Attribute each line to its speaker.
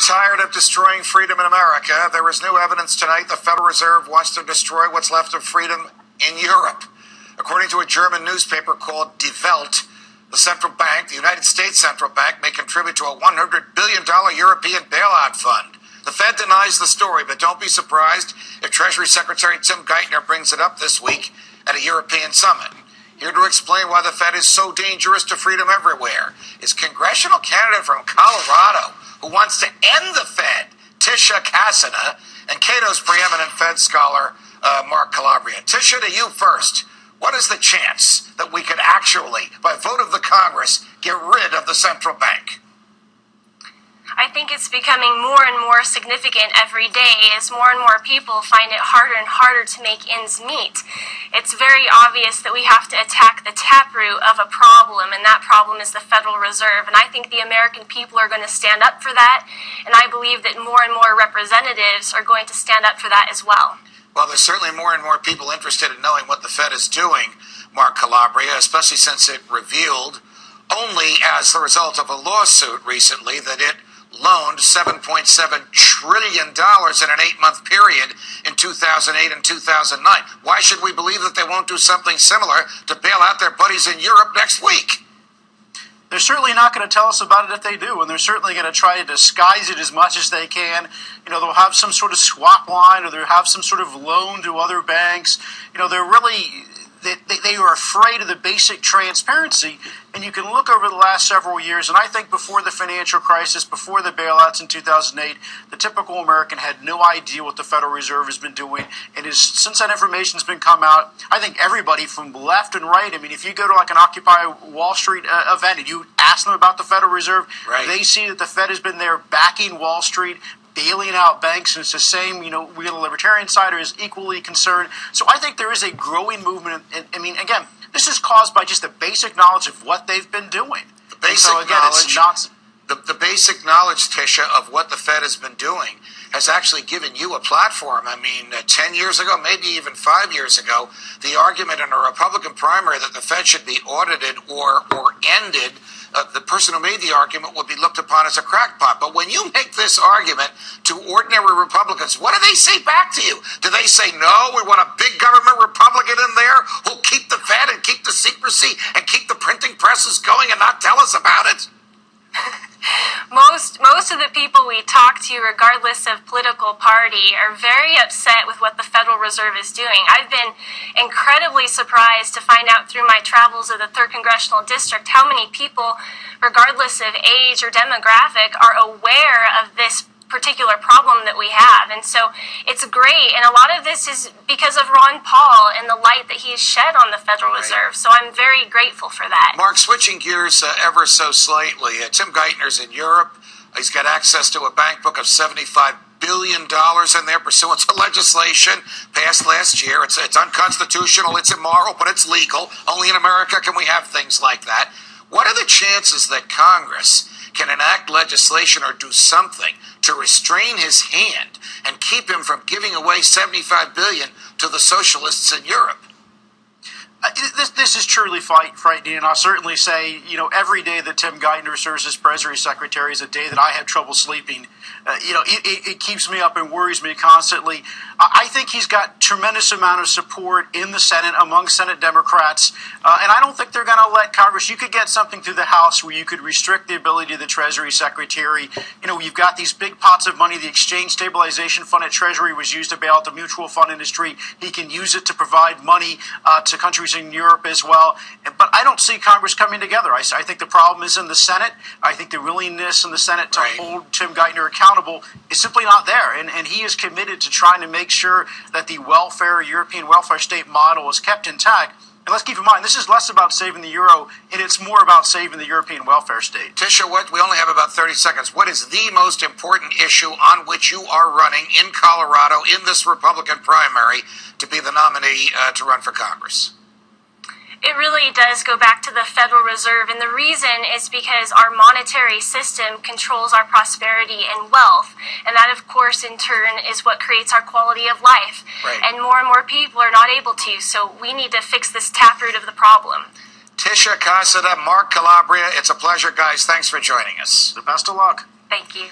Speaker 1: tired of destroying freedom in America, there is new evidence tonight the Federal Reserve wants to destroy what's left of freedom in Europe. According to a German newspaper called Die Welt, the central bank, the United States Central Bank, may contribute to a $100 billion European bailout fund. The Fed denies the story, but don't be surprised if Treasury Secretary Tim Geithner brings it up this week at a European summit. Here to explain why the Fed is so dangerous to freedom everywhere is congressional candidate from Colorado who wants to end the Fed, Tisha Casida, and Cato's preeminent Fed scholar, Mark Calabria. Tisha, to you first. What is the chance that we could actually, by vote of the Congress, get rid of the central bank?
Speaker 2: I think it's becoming more and more significant every day as more and more people find it harder and harder to make ends meet. It's very obvious that we have to attack the taproot of a problem, and that problem is the Federal Reserve. And I think the American people are going to stand up for that, and I believe that more and more representatives are going to stand up for that as well.
Speaker 1: Well, there's certainly more and more people interested in knowing what the Fed is doing, Mark Calabria, especially since it revealed only as the result of a lawsuit recently that it loaned $7.7 trillion in an 8-month period in 2008 and 2009. Why should we believe that they won't do something similar to bail out their buddies in Europe next week?
Speaker 3: They're certainly not going to tell us about it if they do, and they're certainly going to try to disguise it as much as they can. You know, they'll have some sort of swap line, or they'll have some sort of loan to other banks. You know, they're really... They are afraid of the basic transparency, and you can look over the last several years, and I think before the financial crisis, before the bailouts in 2008, the typical American had no idea what the Federal Reserve has been doing, and since that information's been come out, I think everybody from left and right, I mean, if you go to like an Occupy Wall Street event and you ask them about the Federal Reserve, right, they see that the Fed has been there backing Wall Street, bailing out banks, and it's the same, you know, we the libertarian side is equally concerned. So I think there is a growing movement, and I mean, again, this is caused by just the basic knowledge of what they've been doing.
Speaker 1: The basic knowledge, the basic knowledge, Tisha, of what the Fed has been doing has actually given you a platform. I mean, 10 years ago, maybe even 5 years ago, the argument in a Republican primary that the Fed should be audited or ended, the person who made the argument would be looked upon as a crackpot. But when you make this argument to ordinary Republicans, what do they say back to you? Do they say, no, we want a big government Republican in there who'll keep the Fed and keep the secrecy and keep the printing presses going and not tell us about it?
Speaker 2: Most of the people we talk to, regardless of political party, are very upset with what the Federal Reserve is doing. I've been incredibly surprised to find out through my travels of the 3rd Congressional District how many people, regardless of age or demographic, are aware of this particular problem that we have. And so it's great, and a lot of this is because of Ron Paul and the light that he's shed on the Federal Reserve. So I'm very grateful for that.
Speaker 1: Mark, switching gears ever so slightly, Tim Geithner's in Europe. He's got access to a bank book of $75 billion in there pursuant to legislation passed last year. It's unconstitutional, it's immoral, but it's legal. Only in America can we have things like that. What are the chances that Congress can enact legislation or do something to restrain his hand and keep him from giving away $75 billion to the socialists in Europe?
Speaker 3: This is truly frightening, and I'll certainly say, you know, every day that Tim Geithner serves as Treasury Secretary is a day that I have trouble sleeping. You know, it keeps me up and worries me constantly. I think he's got tremendous amount of support in the Senate among Senate Democrats, and I don't think they're going to let Congress. You could get something through the House where you could restrict the ability of the Treasury Secretary. You know, you've got these big pots of money. The Exchange Stabilization Fund at Treasury was used to bail out the mutual fund industry. He can use it to provide money to countries in Europe as well. But I don't see Congress coming together. I think the problem is in the Senate. I think the willingness in the Senate to hold Tim Geithner accountable is simply not there. And he is committed to trying to make sure that the European welfare state model is kept intact. And let's keep in mind, this is less about saving the euro, and it's more about saving the European welfare state.
Speaker 1: Tisha, we only have about 30 seconds. What is the most important issue on which you are running in Colorado in this Republican primary to be the nominee to run for Congress?
Speaker 2: It really does go back to the Federal Reserve, and the reason is because our monetary system controls our prosperity and wealth, and that, of course, in turn, is what creates our quality of life.
Speaker 1: Right.
Speaker 2: And more people are not able to, so we need to fix this taproot of the problem.
Speaker 1: Tisha Casida, Mark Calabria, it's a pleasure, guys. Thanks for joining us.
Speaker 3: The best of luck.
Speaker 2: Thank you.